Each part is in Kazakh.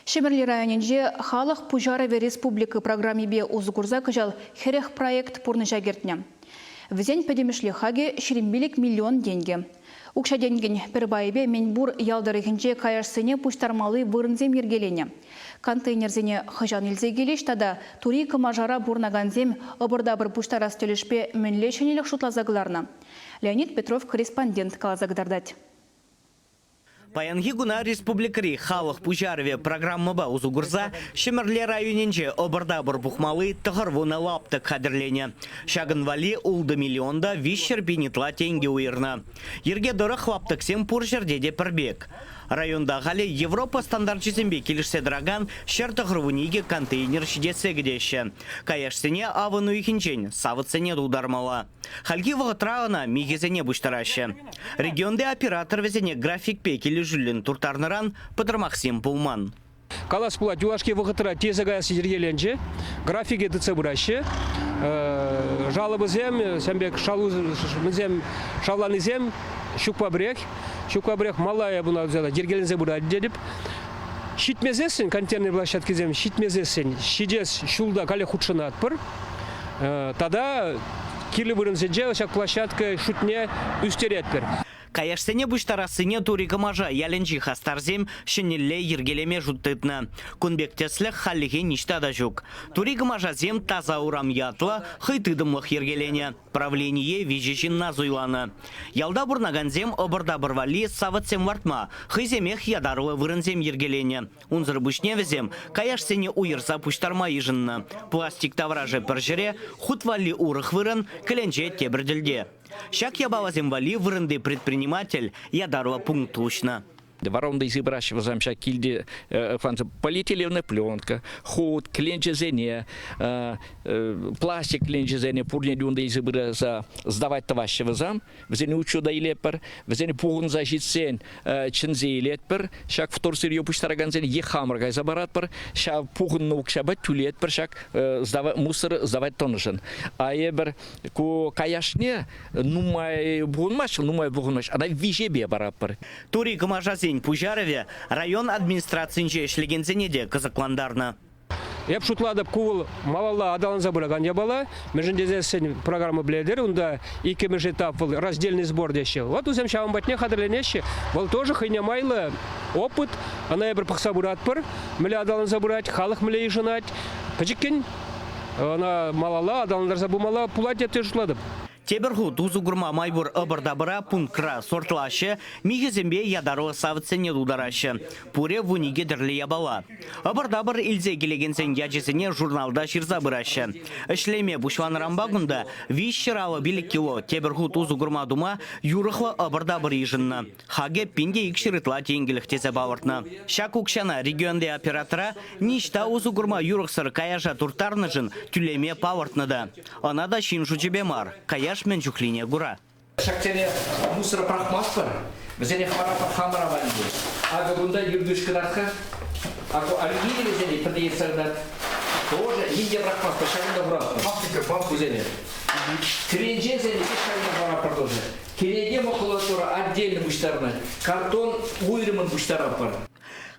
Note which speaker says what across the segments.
Speaker 1: Шемерли районенже Халық Пужарове Республика программебе узгурза кыжал херех проект пурны жагертне. Візен пәдемішлі хаге 20 миллион деньги. Укша денген пербайбе менбур ялдарыгенже каяшсыне пуштармалы вырынзем ергелене. Контейнерзене хыжан илзе келеш, тада тури кымажара бурнаганзем обырда бір пуштарас төлешпе мінлешенелік шутлазагыларна. Леонид Петров, корреспондент, калазагдардать.
Speaker 2: Паянги гуна республикари Халық Пужарове программаба узугурза Шемерле районенже обырда бір бухмалы тұғырвуна лаптық қадірлене. Шагын вали улды миллионда вишер бенетла тенге уйырна. Ерге дұры хлаптық сем пұр жердеде пірбек. Районда ғали Европа стандарт жезембе келішсе драган шер тұғырвуниге контейнер шидесе гедеші. Каяшсене авыну ихінчен, савыцене дудармала. Хальги вғытрағына мегезене бұштарашы. Регионде оператор везене график пекелі жүлін туртарныран пытырмақсем пулман.
Speaker 3: Калас пулат юлашке вғытыра тезіға сидергеленже, графике дыцы бұрашы, жалыбы зем, сәмбек шаланы зем, Шуква брех малая буна взяла, дергелензе бұра дедіп, шитмезесін, контейнер площадке зем, шитмезесін, шидес шулда кале худшына атпыр, тада кирлі бұрынзенже, шак площадка шутне үстеретпір.
Speaker 2: Каяшсене бұштарасыне турика мажа яленжи хастарзем шенелле ергелеме жұттытны. Күнбектеслі халлиге ништада жүк. Турика мажа зем таза урам ятла хыйтыдымлық ергелене. Правление вижешін назуйланы. Ялда бұрнаган зем обырда бұрвали савытсем вартма. Хыземех ядарлы вырынзем ергелене. Унзыр бұшневізем каяшсене уйырса пұштарма ежынны. Пластик тавражы піржіре хутвали урых вырын кіленже тебірділде. Шак ябалазем вали вырынды предприниматель ядарла пункт лучна.
Speaker 4: Воронда изображив замша кильде полиэтиленовая пленка, худ, кленчезене, пластик кленчезене, пурне дюнда изобража сдавать товарища зам, взяли учуда илепер, взяли пугун зажитсен чензе илетпер, шак втор сырье пуштараганзен ехамргай забаратпер, шак пугун наукшабат тюлетпер, шак мусор сдавать тонжен. А ебер ку каяшне нумай бугунмаш, она вижебе барапер.
Speaker 2: Тури камажази Пужарове район администрациясынче эшлегензенеде кызыкландарны.
Speaker 3: Еп шутладып кул малалла адалын забыраган ябала, межіндезесін программа біледер, онда ике межетап раздельный сбор деші. Вот үзем шауын батне қадырленеші, бұл тоже хыйнямайлы опыт, ана ебір пықса бұратпыр, мілі адалын забырать, халық мілі ежынать, пәчіккен, ана малалла адалындар забымала пулат епте шутладып.
Speaker 2: Тебірғу тузугурма майбур ыбырдабыра пунктра сортлашы, мигезембе ядарлы савыцене дударашы. Пуре вуниге дірлі ябала. Ыбырдабыр илзе келегенсен яджесене журналда ширзабырашы. Ішлеме бұшлан рамбагында вишшыралы білік кило тебірғу тузугурма дума юрықлы ыбырдабыр ежінна. Хаге пенде икшірітла тенгілік тезе бавыртны. Шак укшана регионде оператора ништа узугурма юрықсыр каяжа туртарны жын түлеме павыртныда. Она да шин жучебе мар. Каяш мен жүклине гура.
Speaker 4: Шактене мусора прахмаспыр, бізене хамара валинде. Ага бұнда юрдушкаратқа, ако аргине бізене продейцардат, тоже енде прахмаспыр, шагында бұратпыр. Фактика, бізене. Кренже зене шагында бұратпыр тоже. Кереге макулатура отдельно бұштарны, картон уйрымын бұштарапыр.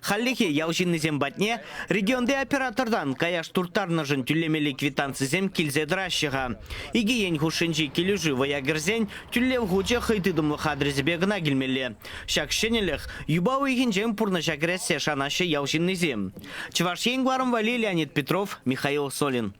Speaker 2: Халлихе яужинны зем батне, регионде оператордан каяш туртарны жын түлемелі квитанцы зем келзе дращыға. Иге ен хушынжи келюжи ваягерзен түллев хуче хыйтыдымлық адрезебе гына келмелі. Шак шенеліх, юбау еген жем пурны жагрессе шанашы яужинны зем. Чваш ең варым вали Леонид Петров, Михаил Солин.